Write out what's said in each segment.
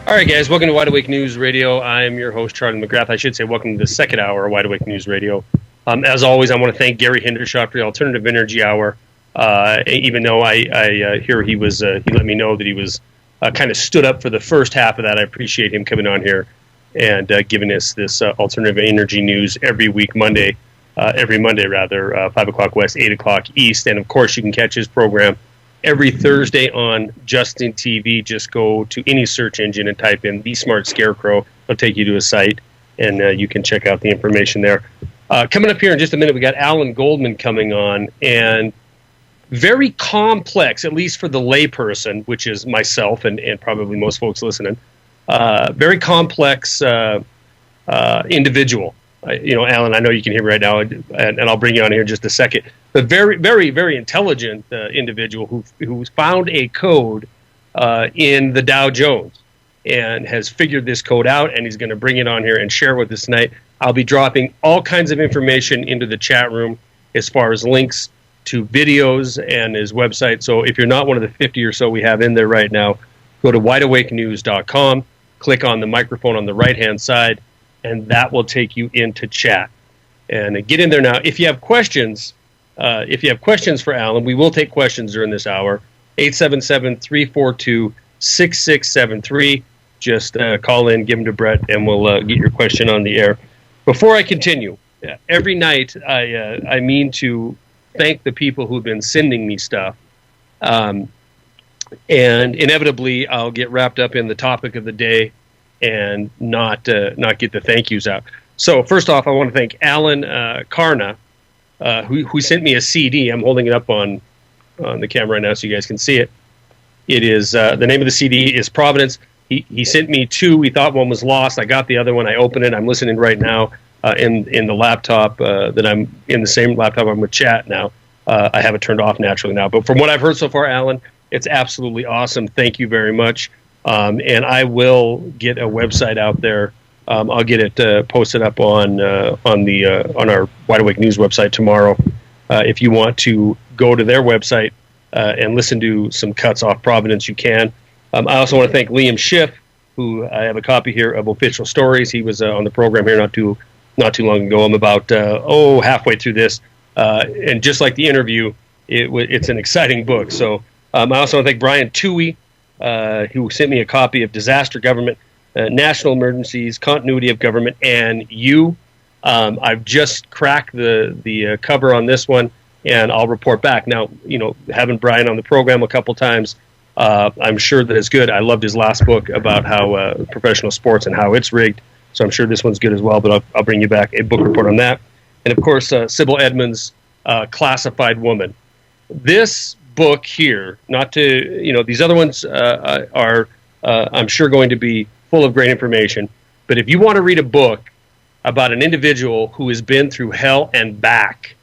All right, guys, welcome to Wide Awake News Radio. I am your host, Charlie McGrath. I should say welcome to the second hour of Wide Awake News Radio. As always, I want to thank Gary Hindershot for the Alternative Energy Hour. Even though I hear he let me know that he was kind of stood up for the first half of that. I appreciate him coming on here and giving us this alternative energy news every Monday, 5 o'clock West, 8 o'clock East. And, of course, you can catch his program every Thursday on Justin TV. Just go to any search engine and type in The Smart Scarecrow. It'll take you to a site, and you can check out the information there. Coming up here in just a minute, we got Alan Goldman coming on, and very complex, at least for the layperson, which is myself and probably most folks listening, very complex individual. Alan, I know you can hear me right now, and I'll bring you on here in just a second. But very, very, very intelligent individual who found a code in the Dow Jones and has figured this code out, and he's going to bring it on here and share it with us tonight. I'll be dropping all kinds of information into the chat room as far as links to videos and his website. So if you're not one of the 50 or so we have in there right now, go to wideawakenews.com, click on the microphone on the right-hand side, and that will take you into chat. And get in there now. If you have questions for Alan, we will take questions during this hour. 877-342-6673. Just call in, give them to Brett, and we'll get your question on the air. Before I continue, every night I mean to thank the people who've been sending me stuff. And inevitably, I'll get wrapped up in the topic of the day and not get the thank yous out. So first off, I want to thank Alan Karna, who sent me a CD. I'm holding it up on the camera right now so you guys can see it. It is the name of the CD is Providence. He sent me two. We thought one was lost. I got the other one. I opened it. I'm listening right now in the laptop that I'm in, the same laptop I'm with chat now. I have it turned off naturally now. But from what I've heard so far, Alan, it's absolutely awesome. Thank you very much. And I will get a website out there. I'll get it posted up on our Wide Awake News website tomorrow. If you want to go to their website and listen to some cuts off Providence, you can. I also want to thank Liam Schiff, who I have a copy here of Official Stories. He was on the program here not too long ago. I'm about halfway through this, and just like the interview, it's an exciting book. So I also want to thank Brian Toohey, who sent me a copy of Disaster Government, National Emergencies, Continuity of Government, and You. I've just cracked the cover on this one, and I'll report back. Now, having Brian on the program a couple times, I'm sure that it's good. I loved his last book about how professional sports and how it's rigged, so I'm sure this one's good as well, but I'll bring you back a book report on that. And, of course, Sybil Edmonds' Classified Woman. This book here, not to, these other ones are, I'm sure, going to be full of great information, but if you want to read a book about an individual who has been through hell and back,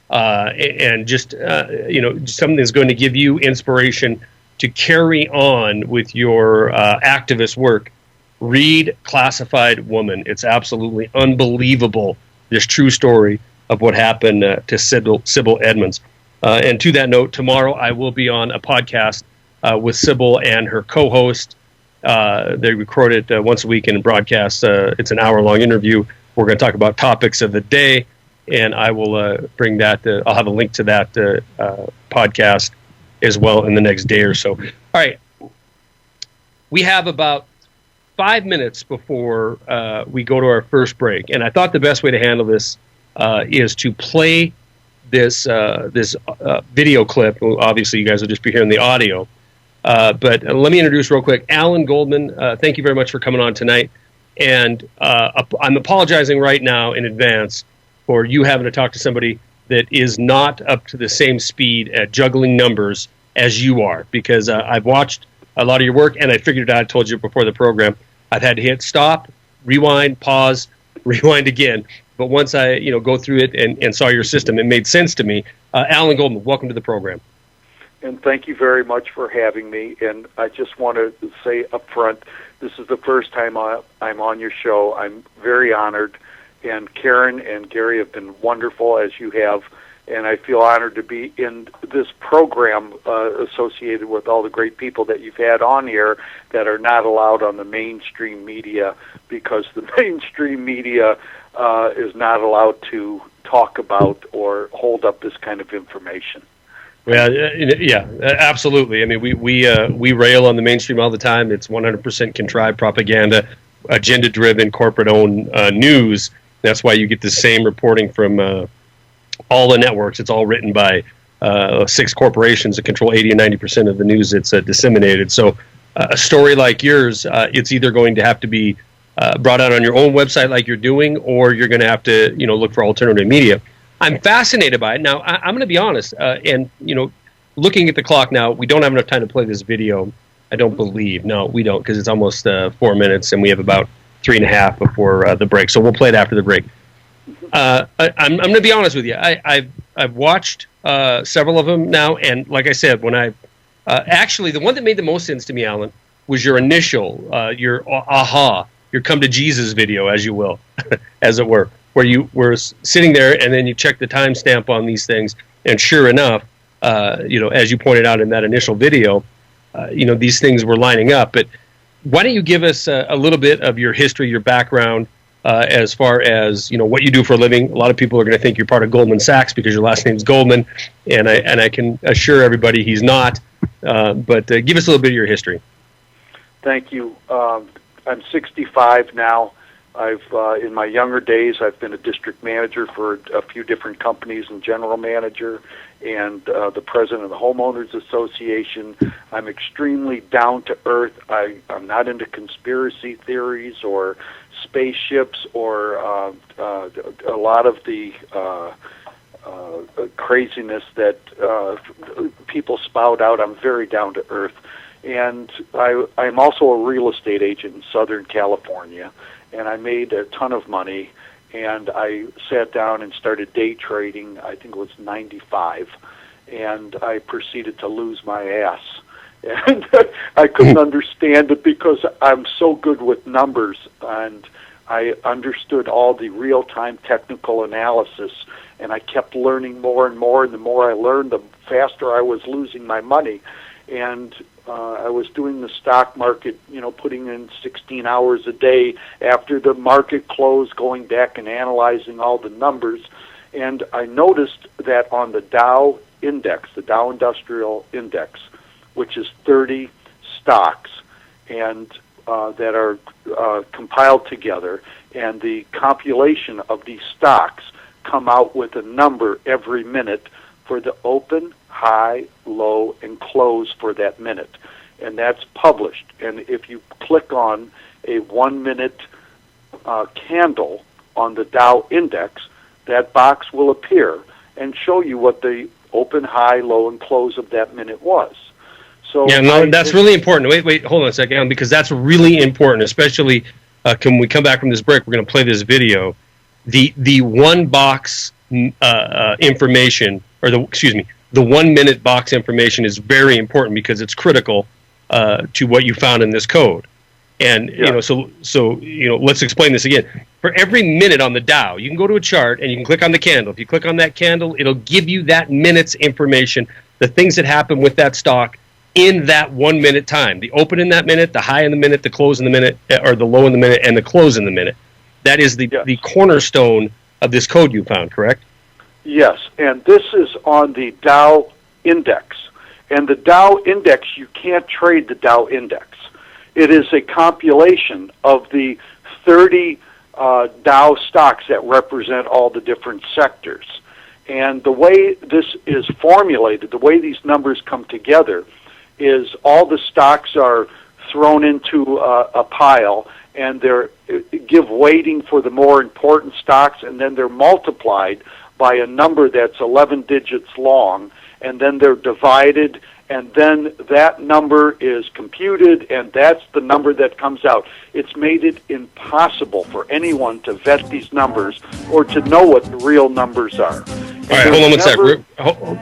and just, something that's going to give you inspiration to carry on with your activist work, read Classified Woman. It's absolutely unbelievable, this true story of what happened to Sybil Edmonds. And to that note, tomorrow I will be on a podcast with Sybil and her co-host. They record it once a week and broadcast. It's an hour-long interview. We're going to talk about topics of the day, and I will bring that. I'll have a link to that podcast as well in the next day or so. All right. We have about 5 minutes before we go to our first break, and I thought the best way to handle this is to play this video clip. Well, obviously, you guys will just be hearing the audio. But let me introduce real quick Alan Goldman. Thank you very much for coming on tonight. And I'm apologizing right now in advance for you having to talk to somebody that is not up to the same speed at juggling numbers as you are, because I've watched a lot of your work, and I figured out, I told you before the program, I've had to hit stop, rewind, pause, rewind again. But once I go through it and saw your system, it made sense to me. Alan Goldman, welcome to the program. And thank you very much for having me. And I just want to say up front, this is the first time I'm on your show. I'm very honored. And Karen and Gary have been wonderful, as you have and I feel honored to be in this program associated with all the great people that you've had on here that are not allowed on the mainstream media, because the mainstream media is not allowed to talk about or hold up this kind of information. Yeah, absolutely. I mean, we rail on the mainstream all the time. It's 100% contrived propaganda, agenda-driven, corporate-owned news. That's why you get the same reporting from all the networks. It's all written by 6 corporations that control 80 and 90% of the news that's disseminated. So a story like yours, it's either going to have to be brought out on your own website like you're doing, or you're going to have to look for alternative media. I'm fascinated by it. Now, I'm going to be honest, and looking at the clock now, we don't have enough time to play this video. I don't believe. No, we don't, because it's almost 4 minutes, and we have about 3.5 before the break. So we'll play it after the break. I'm going to be honest with you. I've watched several of them now, and like I said, when actually the one that made the most sense to me, Alan, was your initial, your your come to Jesus video, as you will, as it were, where you were sitting there and then you check the timestamp on these things, and sure enough, as you pointed out in that initial video, these things were lining up. But why don't you give us a little bit of your history, your background, as far as what you do for a living? A lot of people are going to think you're part of Goldman Sachs because your last name is Goldman, and I can assure everybody he's not. But give us a little bit of your history. Thank you. I'm 65 now. I've in my younger days, I've been a district manager for a few different companies and general manager, and the president of the Homeowners Association. I'm extremely down to earth. I'm not into conspiracy theories or spaceships or a lot of the craziness that people spout out. I'm very down to earth. And I'm also a real estate agent in Southern California, and I made a ton of money, and I sat down and started day trading. I think it was 95, and I proceeded to lose my ass. And I couldn't understand it because I'm so good with numbers, and I understood all the real-time technical analysis, and I kept learning more and more, and the more I learned, the faster I was losing my money. And I was doing the stock market, putting in 16 hours a day after the market closed, going back and analyzing all the numbers. And I noticed that on the Dow Index, the Dow Industrial Index, which is 30 stocks and that are compiled together, and the compilation of these stocks come out with a number every minute for the open, high, low, and close for that minute. And that's published. And if you click on a 1-minute candle on the Dow Index, that box will appear and show you what the open, high, low, and close of that minute was. So that's really important. Wait, hold on a second, because that's really important, especially when we come back from this break, we're going to play this video. The one box information, or the 1-minute box information is very important because it's critical to what you found in this code. And so let's explain this again. For every minute on the Dow, you can go to a chart and you can click on the candle. If you click on that candle, it'll give you that minute's information, the things that happen with that stock in that 1 minute time. The open in that minute, the high in the minute, the close in the minute, or the low in the minute, and the close in the minute. That is the cornerstone of this code you found, correct? Yes, and this is on the Dow Index. And the Dow Index, you can't trade the Dow Index. It is a compilation of the 30 Dow stocks that represent all the different sectors. And the way this is formulated, the way these numbers come together, is all the stocks are thrown into a pile, and they're give weighting for the more important stocks, and then they're multiplied by a number that's 11 digits long, and then they're divided, and then that number is computed, and that's the number that comes out. It's made it impossible for anyone to vet these numbers or to know what the real numbers are. All right, hold on one sec.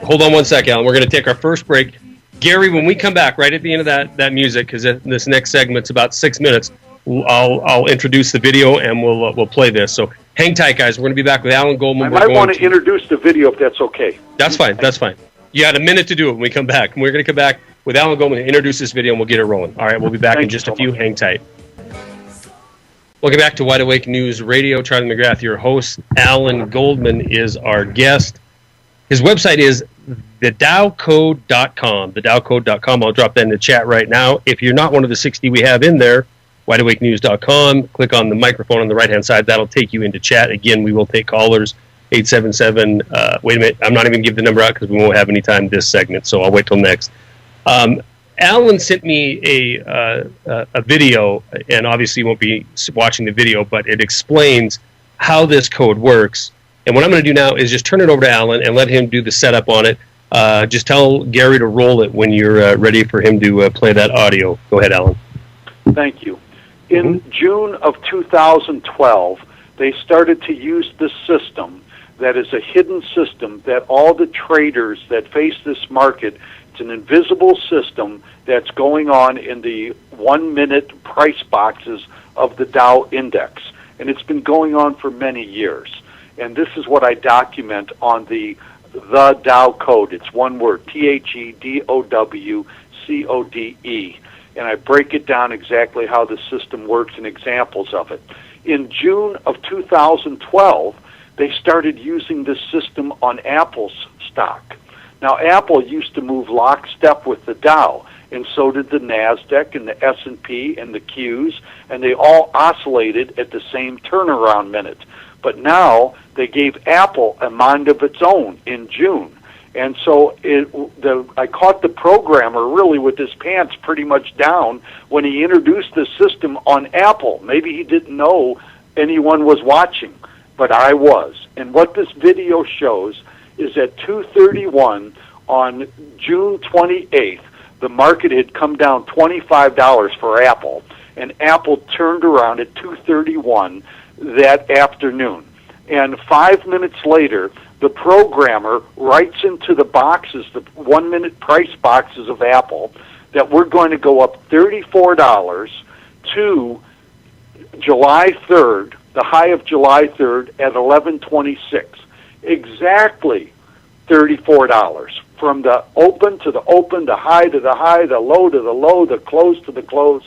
Hold on one sec, Alan. We're going to take our first break. Gary, when we come back, right at the end of that music, because this next segment's about 6 minutes, I'll introduce the video and we'll play this. So Hang tight, guys. We're going to be back with Alan Goldman. I might want to introduce the video if that's okay. That's fine. That's fine. You had a minute to do it when we come back. And we're going to come back with Alan Goldman to introduce this video, and we'll get it rolling. All right, we'll be back in just a few. Hang tight. Welcome back to Wide Awake News Radio. Charlie McGrath, your host. Alan Goldman is our guest. His website is thedowcode.com. Thedowcode.com. I'll drop that in the chat right now. If you're not one of the 60 we have in there, wideawakenews.com. Click on the microphone on the right-hand side. That'll take you into chat. Again, we will take callers. 877. Wait a minute. I'm not even going to give the number out because we won't have any time this segment, so I'll wait till next. Alan sent me a video, and obviously you won't be watching the video, but it explains how this code works. And what I'm going to do now is just turn it over to Alan and let him do the setup on it. Just tell Gary to roll it when you're ready for him to play that audio. Go ahead, Alan. Thank you. In June of 2012, they started to use this system that is a hidden system that all the traders that face this market, it's an invisible system that's going on in the 1-minute price boxes of the Dow Index. And it's been going on for many years. And this is what I document on the Dow Code. It's one word, THEDOWCODE. And I break it down exactly how the system works and examples of it. In June of 2012, they started using this system on Apple's stock. Now, Apple used to move lockstep with the Dow, and so did the NASDAQ and the S&P and the Qs, and they all oscillated at the same turnaround minute. But now they gave Apple a mind of its own in June. And so I caught the programmer really with his pants pretty much down when he introduced the system on Apple. Maybe he didn't know anyone was watching, but I was. And what this video shows is at 2:31 on June 28th, the market had come down $25 for Apple, and Apple turned around at 2:31 that afternoon. And 5 minutes later, the programmer writes into the boxes, the 1-minute price boxes of Apple, that we're going to go up $34 to July 3rd, the high of July 3rd at 11:26. Exactly $34 from the open to the open, the high to the high, the low to the low, the close to the close.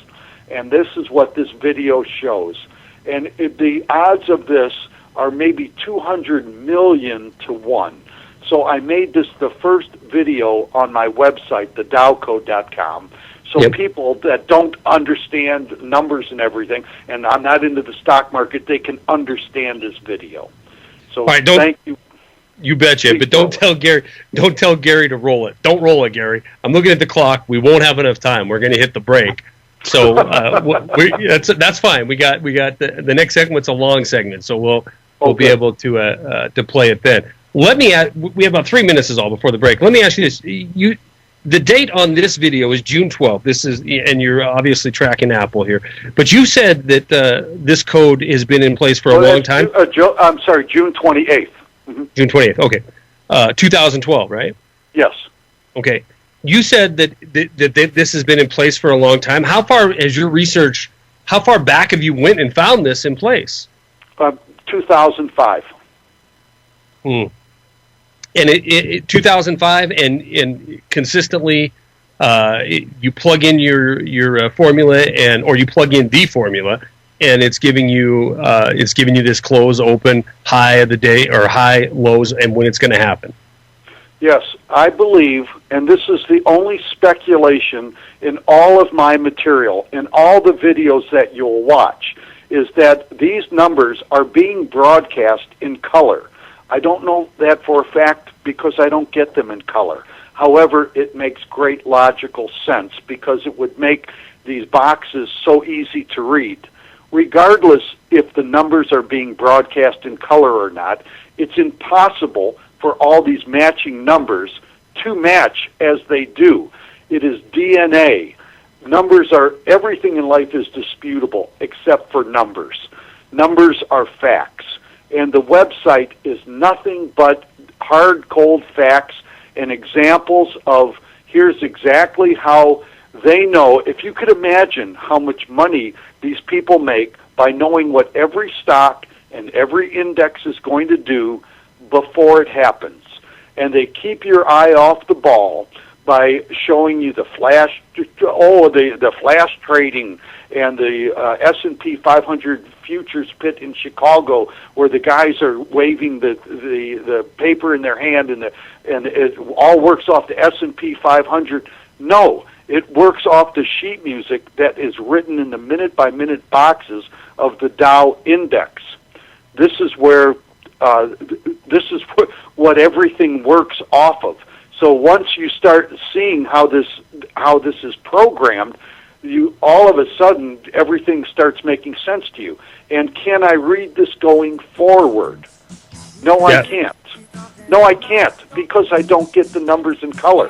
And this is what this video shows. And the odds of this are maybe 200 million to 1. So I made this the first video on my website, thedowcode.com, so people that don't understand numbers and everything, and I'm not into the stock market, they can understand this video. So thank you. You betcha, but don't tell Gary to roll it. Don't roll it, Gary. I'm looking at the clock. We won't have enough time. We're going to hit the break. So that's fine. We got the next segment's a long segment, so we'll be able to play it then. Let me ask, we have about 3 minutes is all before the break. Let me ask you this: the date on this video is June 12th. This is, and you're obviously tracking Apple here, but you said that this code has been in place for a long time. I'm sorry, June 28th. Mm-hmm. June 28th. Okay, 2012, right? Yes. Okay. You said that this has been in place for a long time. How far has your research? How far back have you went and found this in place? 2005. And it 2005, and consistently, you plug in your formula, or you plug in the formula, and it's giving you this close, open, high of the day, or high, lows, and when it's going to happen. Yes, I believe, and this is the only speculation in all of my material, in all the videos that you'll watch, is that these numbers are being broadcast in color. I don't know that for a fact because I don't get them in color. However, it makes great logical sense because it would make these boxes so easy to read. Regardless if the numbers are being broadcast in color or not, it's impossible for all these matching numbers to match as they do. It is DNA. Numbers are, everything in life is disputable except for numbers. Numbers are facts. And the website is nothing but hard, cold facts and examples of here's exactly how they know. If you could imagine how much money these people make by knowing what every stock and every index is going to do before it happens. And they keep your eye off the ball by showing you the flash trading and the S&P 500 futures pit in Chicago, where the guys are waving the paper in their hand, and it all works off the S&P 500. No, it works off the sheet music that is written in the minute-by-minute boxes of the Dow index. This is where what everything works off of. So once you start seeing how this is programmed, you all of a sudden everything starts making sense to you. And can I read this going forward? No, I can't. No, I can't, because I don't get the numbers in color.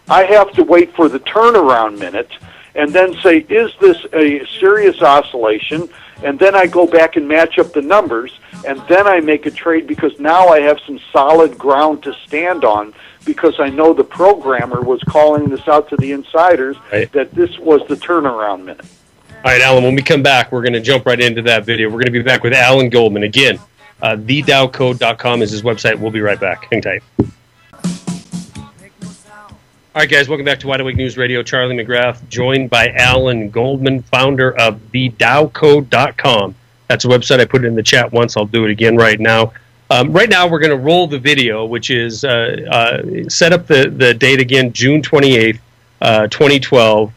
I have to wait for the turnaround minute and then say, is this a serious oscillation? And then I go back and match up the numbers, and then I make a trade, because now I have some solid ground to stand on, because I know the programmer was calling this out to the insiders, that this was the turnaround minute. All right, Alan, when we come back, we're going to jump right into that video. We're going to be back with Alan Goldman. Again, thedowcode.com is his website. We'll be right back. Hang tight. All right, guys, welcome back to Wide Awake News Radio. Charlie McGrath, joined by Alan Goldman, founder of thedowcode.com. That's a website. I put it in the chat once. I'll do it again right now. Right now, we're going to roll the video, which is set up the date again, June 28th, 2012.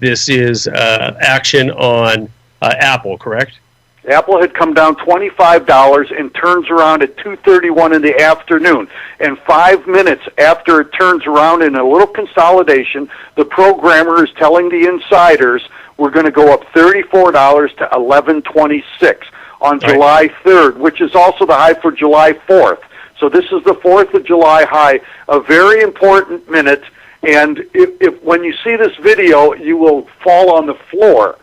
This is action on Apple, correct? Apple had come down $25 and turns around at 2:31 in the afternoon. And 5 minutes after it turns around in a little consolidation, the programmer is telling the insiders we're going to go up $34 to $11.26 on July 3rd, which is also the high for July 4th. So this is the 4th of July high, a very important minute. And if when you see this video, you will fall on the floor.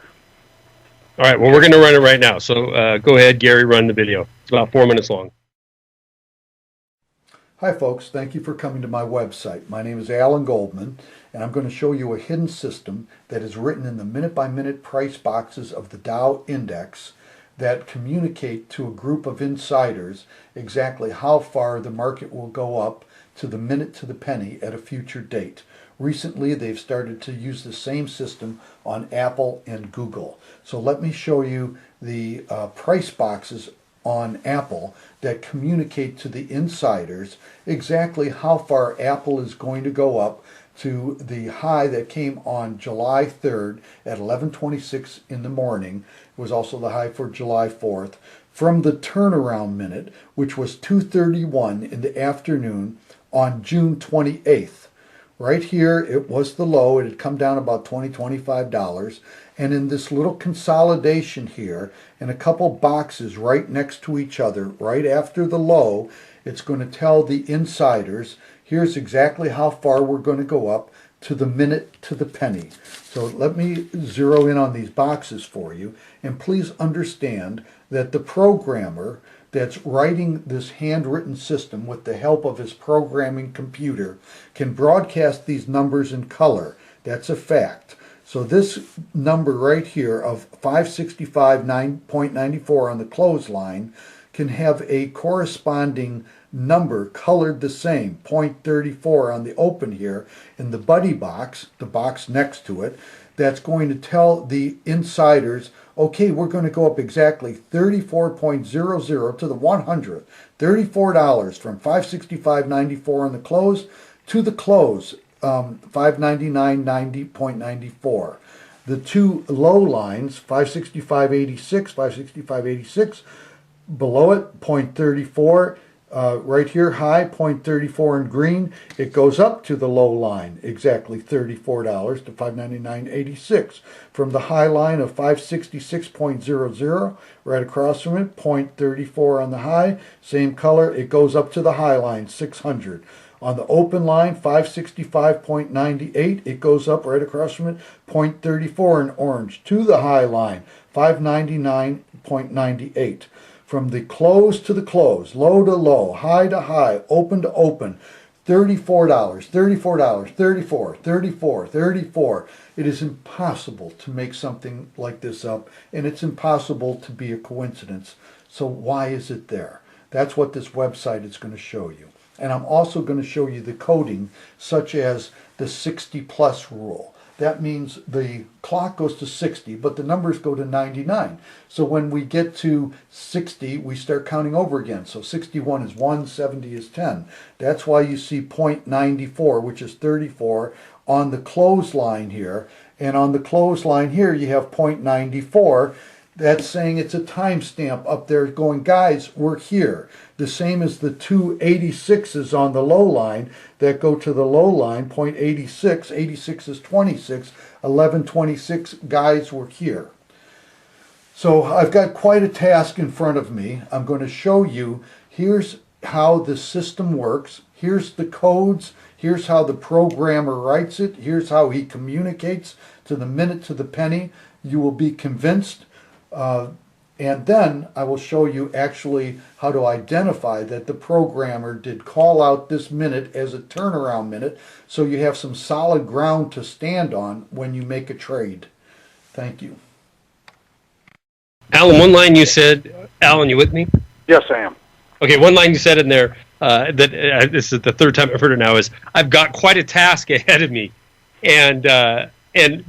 All right, well, we're going to run it right now. So go ahead, Gary, run the video. It's about 4 minutes long. Hi, folks. Thank you for coming to my website. My name is Alan Goldman, and I'm going to show you a hidden system that is written in the minute-by-minute price boxes of the Dow Index that communicate to a group of insiders exactly how far the market will go up to the minute to the penny at a future date. Recently, they've started to use the same system on Apple and Google. So let me show you the price boxes on Apple that communicate to the insiders exactly how far Apple is going to go up to the high that came on July 3rd at 11:26 in the morning. It was also the high for July 4th. From the turnaround minute, which was 2:31 in the afternoon on June 28th. Right here, it was the low. It had come down about $25. And in this little consolidation here, and a couple boxes right next to each other, right after the low, it's going to tell the insiders, here's exactly how far we're going to go up to the minute to the penny. So let me zero in on these boxes for you. And please understand that the programmer that's writing this handwritten system with the help of his programming computer can broadcast these numbers in color. That's a fact. So this number right here of 565.94 on the clothesline can have a corresponding number colored the same, 0.34 on the open here, in the buddy box, the box next to it, that's going to tell the insiders, okay, we're going to go up exactly 34.00 to the 100th, $34 from 565.94 on the close to the close, 599.90.94. The two low lines, 565.86, 565.86, below it, 0.34. Right here, high, 0.34 in green. It goes up to the low line, exactly $34 to $599.86. From the high line of 566.00, right across from it, 0.34 on the high, same color, it goes up to the high line, 600. On the open line, 565.98, it goes up right across from it, 0.34 in orange, to the high line, 599.98. From the close to the close, low to low, high to high, open to open, $34, $34, $34, $34, $34. It is impossible to make something like this up, and it's impossible to be a coincidence. So why is it there? That's what this website is going to show you. And I'm also going to show you the coding, such as the 60 plus rule. That means the clock goes to 60, but the numbers go to 99. So when we get to 60, we start counting over again. So 61 is 1, 70 is 10. That's why you see 0.94, which is 34, on the clothesline here. And on the clothesline here, you have 0.94. That's saying it's a timestamp up there going, guys, we're here. The same as the two 86s on the low line that go to the low line, 0.86. 86 is 26. 1126, guys, we're here. So I've got quite a task in front of me. I'm going to show you, here's how the system works. Here's the codes. Here's how the programmer writes it. Here's how he communicates to the minute, to the penny. You will be convinced. And then I will show you actually how to identify that the programmer did call out this minute as a turnaround minute, so you have some solid ground to stand on when you make a trade. Thank you. Alan, one line you said, Alan, you with me? Yes, I am. Okay, one line you said in there, this is the third time I've heard it now, is I've got quite a task ahead of me. And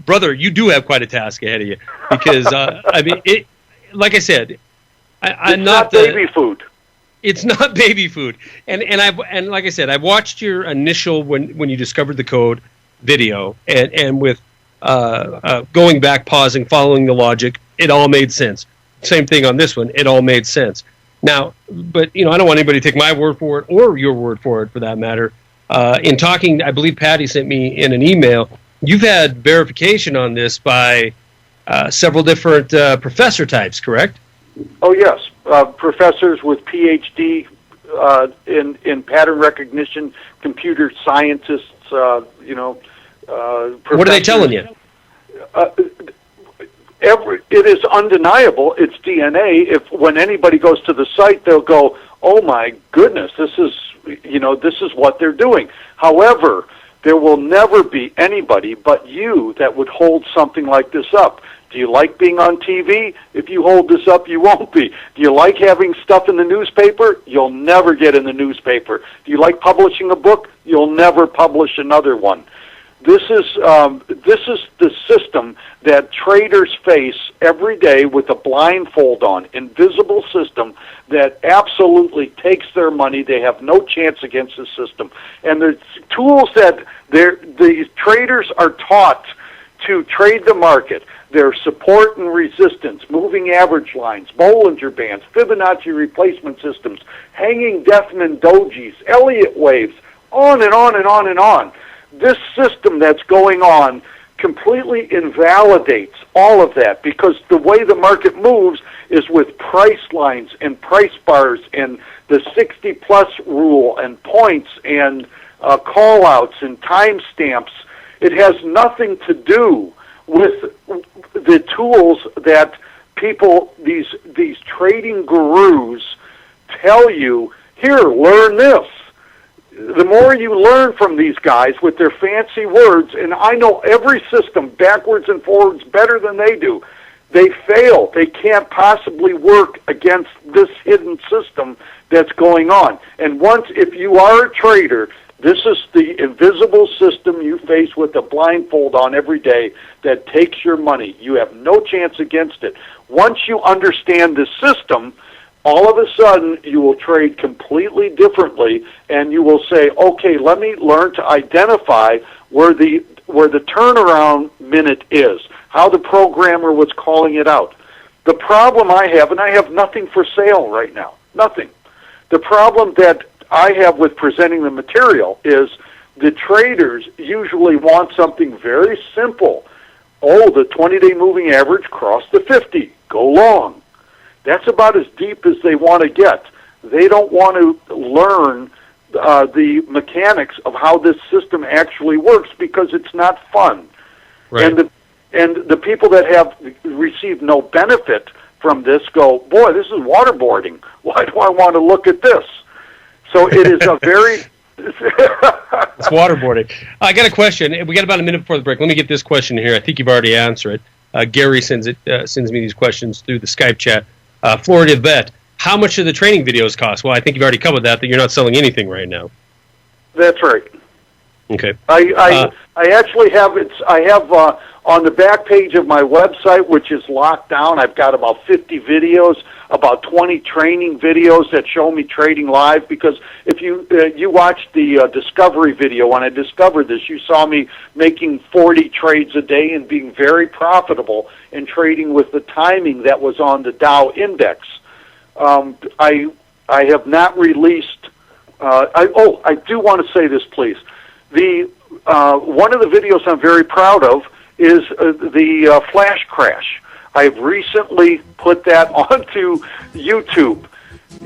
brother, you do have quite a task ahead of you, because I mean, like I said, I'm not baby food. It's not baby food, and like I said, I watched your initial when you discovered the code video, and with going back, pausing, following the logic, it all made sense. Same thing on this one, it all made sense. Now, but I don't want anybody to take my word for it or your word for it, for that matter. In talking, I believe Patty sent me in an email. You've had verification on this by several different professor types, correct? Oh, yes. Professors with PhD in pattern recognition, computer scientists, What are they telling you? It is undeniable. It's DNA. When anybody goes to the site, they'll go, "Oh my goodness, this is what they're doing." However, there will never be anybody but you that would hold something like this up. Do you like being on TV? If you hold this up, you won't be. Do you like having stuff in the newspaper? You'll never get in the newspaper. Do you like publishing a book? You'll never publish another one. This is the system that traders face every day with a blindfold on, invisible system that absolutely takes their money. They have no chance against the system. And the tools that the traders are taught to trade the market, their support and resistance, moving average lines, Bollinger Bands, Fibonacci replacement systems, hanging Deathman dojis, Elliott waves, on and on and on and on. This system that's going on completely invalidates all of that, because the way the market moves is with price lines and price bars and the 60-plus rule and points and call-outs and timestamps. It has nothing to do with the tools that people, these trading gurus, tell you, here, learn this. The more you learn from these guys with their fancy words, and I know every system backwards and forwards better than they do, they fail. They can't possibly work against this hidden system that's going on. And once, if you are a trader, this is the invisible system you face with a blindfold on every day that takes your money. You have no chance against it. Once you understand the system, all of a sudden you will trade completely differently, and you will say, okay, let me learn to identify where the turnaround minute is, how the programmer was calling it out. The problem I have, and I have nothing for sale right now, nothing. The problem that I have with presenting the material is the traders usually want something very simple. Oh, the 20-day moving average crossed the 50, go long. That's about as deep as they want to get. They don't want to learn the mechanics of how this system actually works, because it's not fun. Right. And the people that have received no benefit from this go, boy, this is waterboarding. Why do I want to look at this? So it is a very... It's waterboarding. I got a question. We got about a minute before the break. Let me get this question here. I think you've already answered it. Gary sends me these questions through the Skype chat. Florida Vet, how much do the training videos cost? Well, I think you've already covered that you're not selling anything right now. That's right. Okay. I actually have on the back page of my website, which is locked down, I've got about 50 videos, about 20 training videos that show me trading live. Because if you watched the discovery video when I discovered this, you saw me making 40 trades a day and being very profitable in trading with the timing that was on the Dow index. I have not released. I do want to say this, please. One of the videos I'm very proud of is the flash crash. I've recently put that onto YouTube.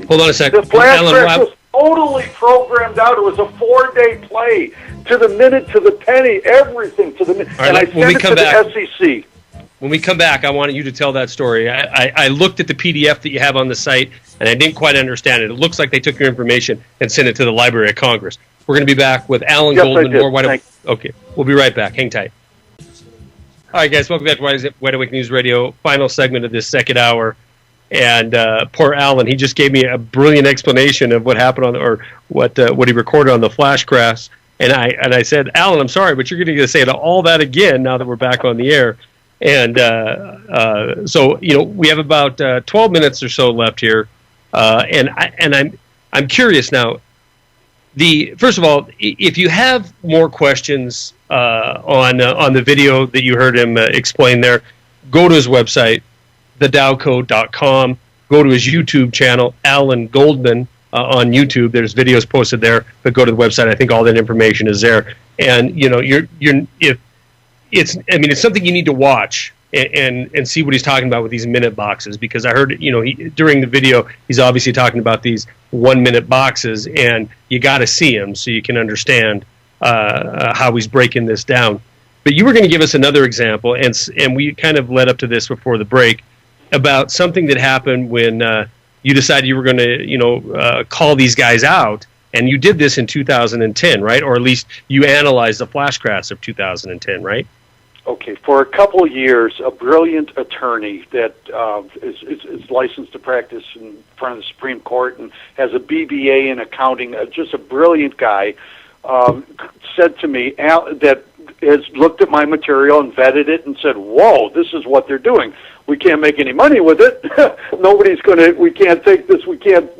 Hold on a second. The flash crash was totally programmed out. It was a 4-day play, to the minute, to the penny, everything to the minute. Right, and I sent it to the SEC. When we come back, I want you to tell that story. I looked at the PDF that you have on the site, and I didn't quite understand it. It looks like they took your information and sent it to the Library of Congress. We're going to be back with Alan Goldman. Okay, we'll be right back. Hang tight. All right, guys, welcome back to Wide Awake News Radio. Final segment of this second hour. And poor Alan, he just gave me a brilliant explanation of what happened what he recorded on the flash crash. And I said, Alan, I'm sorry, but you're going to say all that again now that we're back on the air. And so we have about 12 minutes or so left here, and I'm curious now. First of all, if you have more questions on the video that you heard him explain there, go to his website, thedowcode.com. Go to his YouTube channel, Alan Goldman, on YouTube. There's videos posted there, but go to the website. I think all that information is there. And it's something you need to watch and see what he's talking about with these minute boxes, because I heard, during the video, he's obviously talking about these 1-minute boxes, and you got to see him so you can understand how he's breaking this down. But you were going to give us another example, and we kind of led up to this before the break, about something that happened when you decided you were going to, call these guys out. And you did this in 2010, right? Or at least you analyzed the flash crash of 2010, right? Okay, for a couple of years, a brilliant attorney that is licensed to practice in front of the Supreme Court and has a BBA in accounting, just a brilliant guy, said to me that has looked at my material and vetted it and said, "Whoa, this is what they're doing. We can't make any money with it. We can't take this, we can't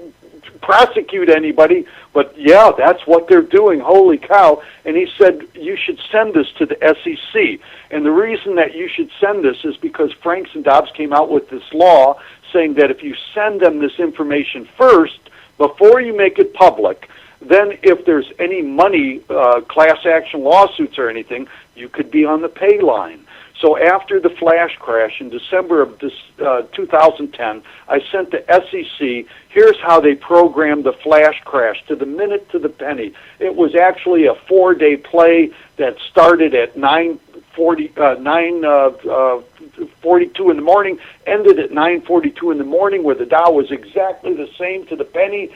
prosecute anybody, but yeah, that's what they're doing. Holy cow." And he said, "You should send this to the SEC. And the reason that you should send this is because Franks and Dobbs came out with this law saying that if you send them this information first, before you make it public, then if there's any money, class action lawsuits or anything, you could be on the pay line." So after the flash crash in December of 2010, I sent the SEC, here's how they programmed the flash crash to the minute, to the penny. It was actually a 4-day play that started at 9:42 in the morning, ended at 9:42 in the morning, where the Dow was exactly the same to the penny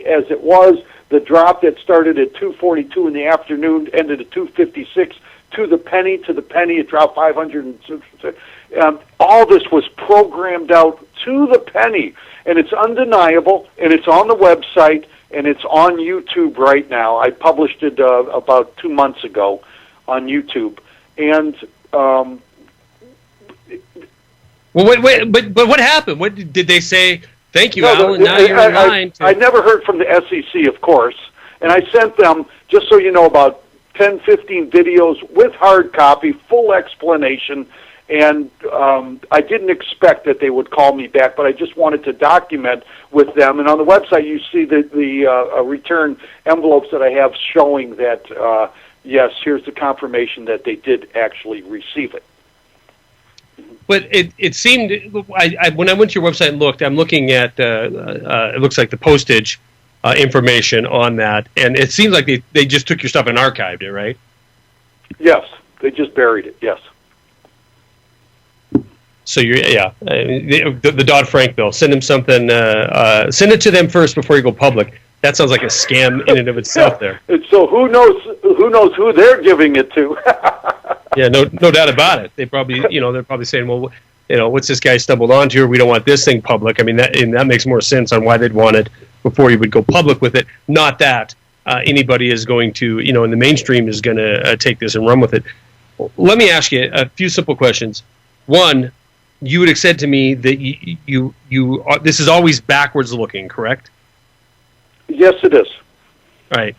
as it was. The drop that started at 2:42 in the afternoon ended at 2:56. To the penny, it dropped 500. All this was programmed out to the penny, and it's undeniable, and it's on the website, and it's on YouTube right now. I published it about 2 months ago on YouTube, and well, wait, but what happened? What did they say? Thank you, Alan. Now you're in line. I never heard from the SEC, of course, and I sent them, just so you know, about 10, 15 videos with hard copy, full explanation, and I didn't expect that they would call me back, but I just wanted to document with them. And on the website, you see the return envelopes that I have showing that, yes, here's the confirmation that they did actually receive it. But it seemed, when I went to your website and looked, I'm looking at, it looks like the postage information on that, and it seems like they just took your stuff and archived it, right? Yes, they just buried it, yes. So the Dodd-Frank bill, send them something, send it to them first before you go public. That sounds like a scam in and of itself there. So who knows who they're giving it to? Yeah, no doubt about it. They probably, they're probably saying, well, what's this guy stumbled onto, or we don't want this thing public. I mean, that makes more sense on why they'd want it before you would go public with it. Not that anybody is going to, in the mainstream is going to take this and run with it. Let me ask you a few simple questions. One, you would have said to me that you this is always backwards looking, correct? Yes, it is. All right.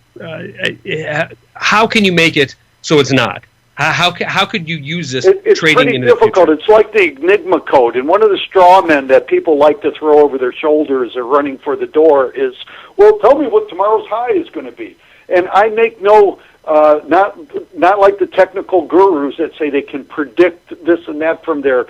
How can you make it so it's not? How could you use this it's trading pretty in difficult. the future? It's like the Enigma code, and one of the straw men that people like to throw over their shoulders or running for the door is, well, tell me what tomorrow's high is going to be. And I make no, not like the technical gurus that say they can predict this and that from their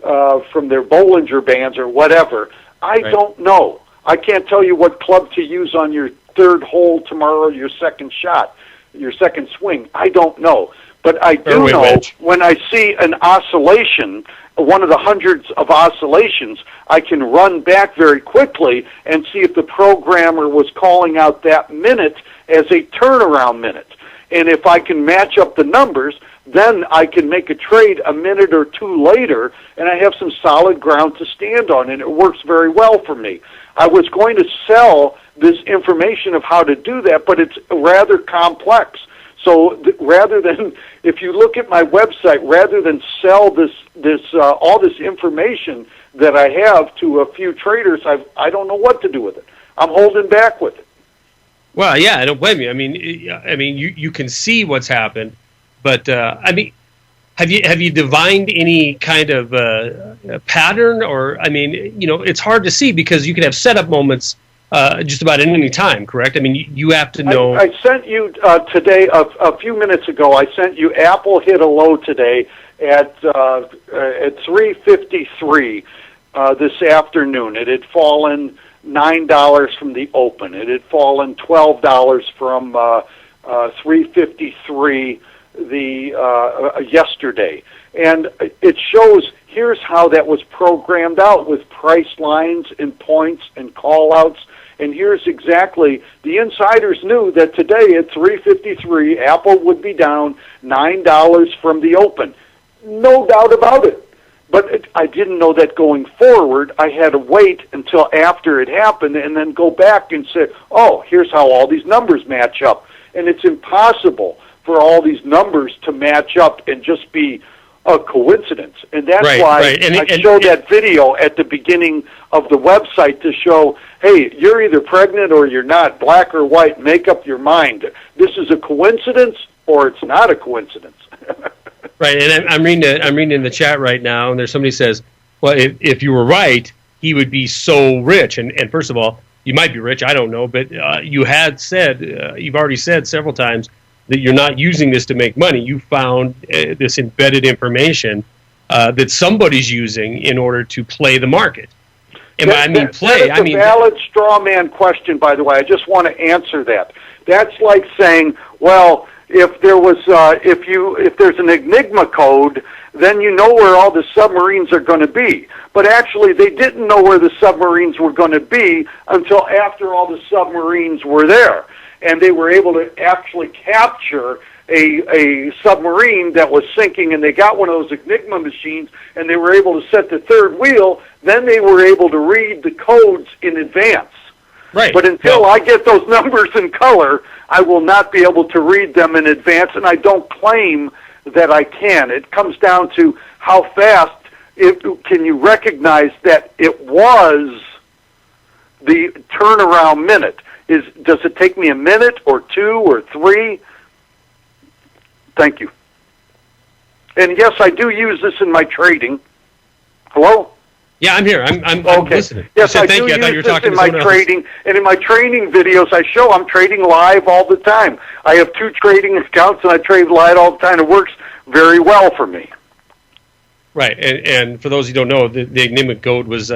Bollinger Bands or whatever. I don't know. I can't tell you what club to use on your third hole tomorrow, your second shot, your second swing. I don't know. But I do know when I see an oscillation, one of the hundreds of oscillations, I can run back very quickly and see if the programmer was calling out that minute as a turnaround minute. And if I can match up the numbers, then I can make a trade a minute or two later, and I have some solid ground to stand on, and it works very well for me. I was going to sell this information of how to do that, but it's rather complex. So rather than, if you look at my website, rather than sell all this information that I have to a few traders, I don't know what to do with it. I'm holding back with it. Well, yeah, I don't blame you. I mean, you can see what's happened, but have you divined any kind of pattern? Or it's hard to see because you can have setup moments just about at any time. Correct? I mean, you have to know. I sent you today a few minutes ago. I sent you Apple hit a low today at 353 this afternoon. It had fallen $9 from the open. It had fallen $12 from 353 yesterday, and it shows here's how that was programmed out with price lines and points and call outs. And here's exactly, the insiders knew that today at 353 Apple would be down $9 from the open. No doubt about it. But I didn't know that going forward. I had to wait until after it happened and then go back and say, oh, here's how all these numbers match up. And it's impossible for all these numbers to match up and just be a coincidence. And that's why I showed that video at the beginning of the website to show, hey, you're either pregnant or you're not, black or white, make up your mind. This is a coincidence or it's not a coincidence. Right, and I'm reading in the chat right now, and there's somebody says, well, if you were right, he would be so rich. And first of all, you might be rich, I don't know, but you had said, you've already said several times that you're not using this to make money. You found this embedded information that somebody's using in order to play the market. That is a valid straw man question, by the way. I just want to answer that. That's like saying, well, if there's an Enigma code, then you know where all the submarines are going to be. But actually, they didn't know where the submarines were going to be until after all the submarines were there. And they were able to actually capture a submarine that was sinking, and they got one of those Enigma machines, and they were able to set the third wheel. Then they were able to read the codes in advance. Right. But until I get those numbers in color, I will not be able to read them in advance, and I don't claim that I can. It comes down to how fast can you recognize that it was the turnaround minute. Does it take me a minute or two or three? Thank you. And yes, I do use this in my trading. Hello? Yeah, I'm here. I'm listening. Yes, I do use this in my trading, and in my training videos, I'm trading live all the time. I have 2 trading accounts, and I trade live all the time. It works very well for me. Right, and for those who don't know, the Enigma code was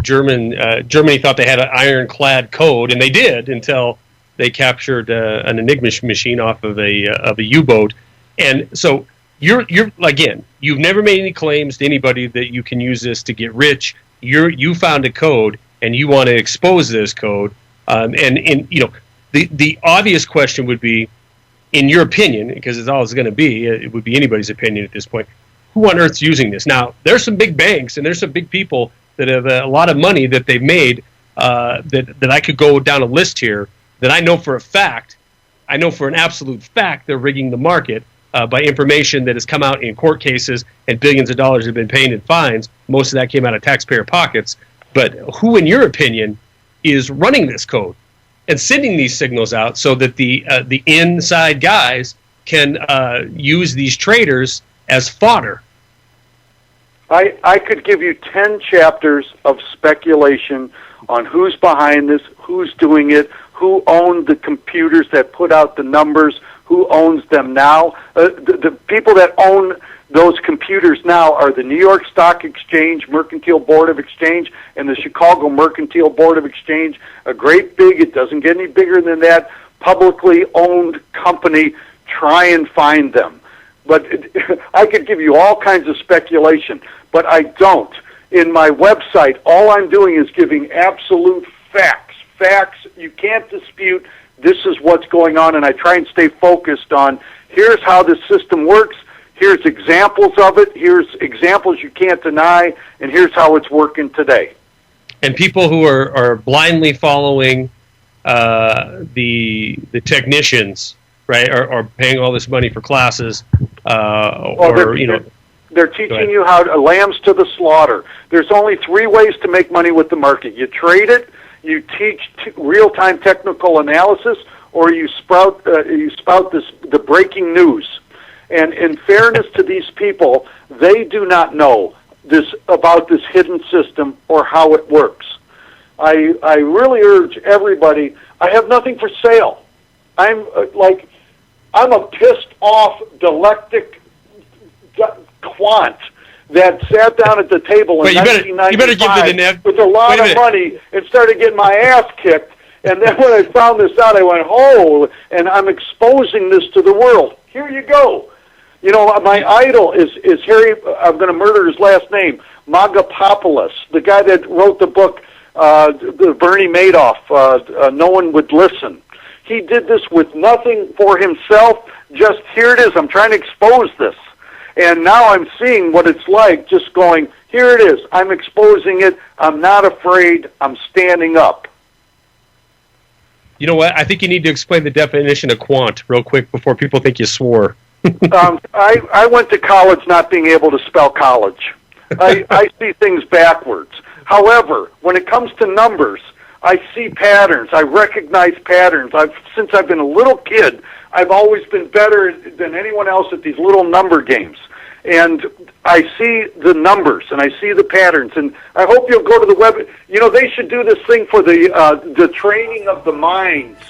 Germany thought they had an ironclad code, and they did until they captured an Enigma machine off of a U-boat, and so. You're again. You've never made any claims to anybody that you can use this to get rich. You found a code and you want to expose this code. The obvious question would be, in your opinion, because it's all it's going to be, it would be anybody's opinion at this point. who on earth's using this? Now, there's some big banks and there's some big people that have a lot of money that they've made that I could go down a list here that I know for a fact, I know for an absolute fact they're rigging the market by information that has come out in court cases and billions of dollars have been paid in fines. Most of that came out of taxpayer pockets. But who, in your opinion, is running this code and sending these signals out so that the inside guys can use these traders as fodder? I could give you 10 chapters of speculation on who's behind this, who's doing it, who owned the computers that put out the numbers, who owns them now. The people that own those computers now are the New York Stock Exchange, Mercantile Board of Exchange, and the Chicago Mercantile Board of Exchange, a great big, it doesn't get any bigger than that, publicly owned company. Try and find them. But I could give you all kinds of speculation, but I don't. In my website, all I'm doing is giving absolute facts. Facts you can't dispute. This is what's going on, and I try and stay focused on here's how the system works, here's examples of it, here's examples you can't deny, and here's how it's working today. And people who are blindly following the technicians, right, are paying all this money for classes, they're teaching you how to lambs to the slaughter. There's only 3 ways to make money with the market. You trade it, you teach real-time technical analysis, or you spout the breaking news. And in fairness to these people, they do not know about this hidden system or how it works. I really urge everybody. I have nothing for sale. I'm a pissed off dialectic quant that sat down at the table in 1995 with a lot of money and started getting my ass kicked. And then when I found this out, I went, oh, and I'm exposing this to the world. Here you go. You know, my idol is Harry, I'm going to murder his last name, Magapopoulos, the guy that wrote the book, the Bernie Madoff, No One Would Listen. He did this with nothing for himself, just here it is, I'm trying to expose this. And now I'm seeing what it's like, just going, here it is, I'm exposing it, I'm not afraid, I'm standing up. You know what, I think you need to explain the definition of quant real quick before people think you swore. I went to college not being able to spell college. I see things backwards. However, when it comes to numbers, I see patterns. I recognize patterns. Since I've been a little kid, I've always been better than anyone else at these little number games. And I see the numbers, and I see the patterns. And I hope you'll go to the web. You know, they should do this thing for the training of the minds.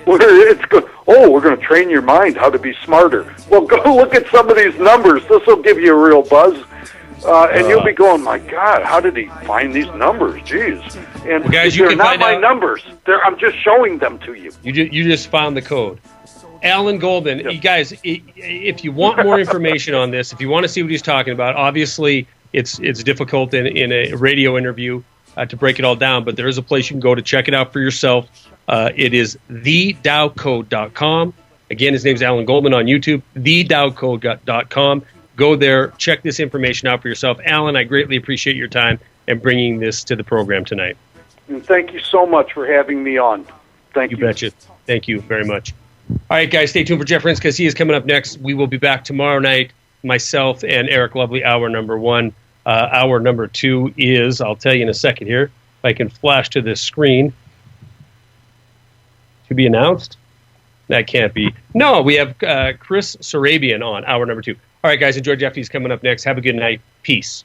Where it's good. Oh, we're going to train your mind how to be smarter. Well, go look at some of these numbers. This will give you a real buzz. And you'll be going, my God, how did he find these numbers? Jeez. And well, guys, they're not my numbers. I'm just showing them to you. You just found the code. Alan Goldman, you guys, if you want more information on this, if you want to see what he's talking about, obviously it's difficult in a radio interview to break it all down, but there is a place you can go to check it out for yourself. It is thedowcode.com. Again, his name's Alan Goldman on YouTube, thedowcode.com. Go there, check this information out for yourself. Alan, I greatly appreciate your time and bringing this to the program tonight. And thank you so much for having me on. Thank you. You betcha. Thank you very much. All right, guys, stay tuned for Jeff Renz because he is coming up next. We will be back tomorrow night, myself and Eric Lovely, hour number 1. Hour number 2 is, I'll tell you in a second here, if I can flash to this screen. To be announced? That can't be. No, we have Chris Sarabian on hour number 2. All right, guys, enjoy Jeff. He's coming up next. Have a good night. Peace.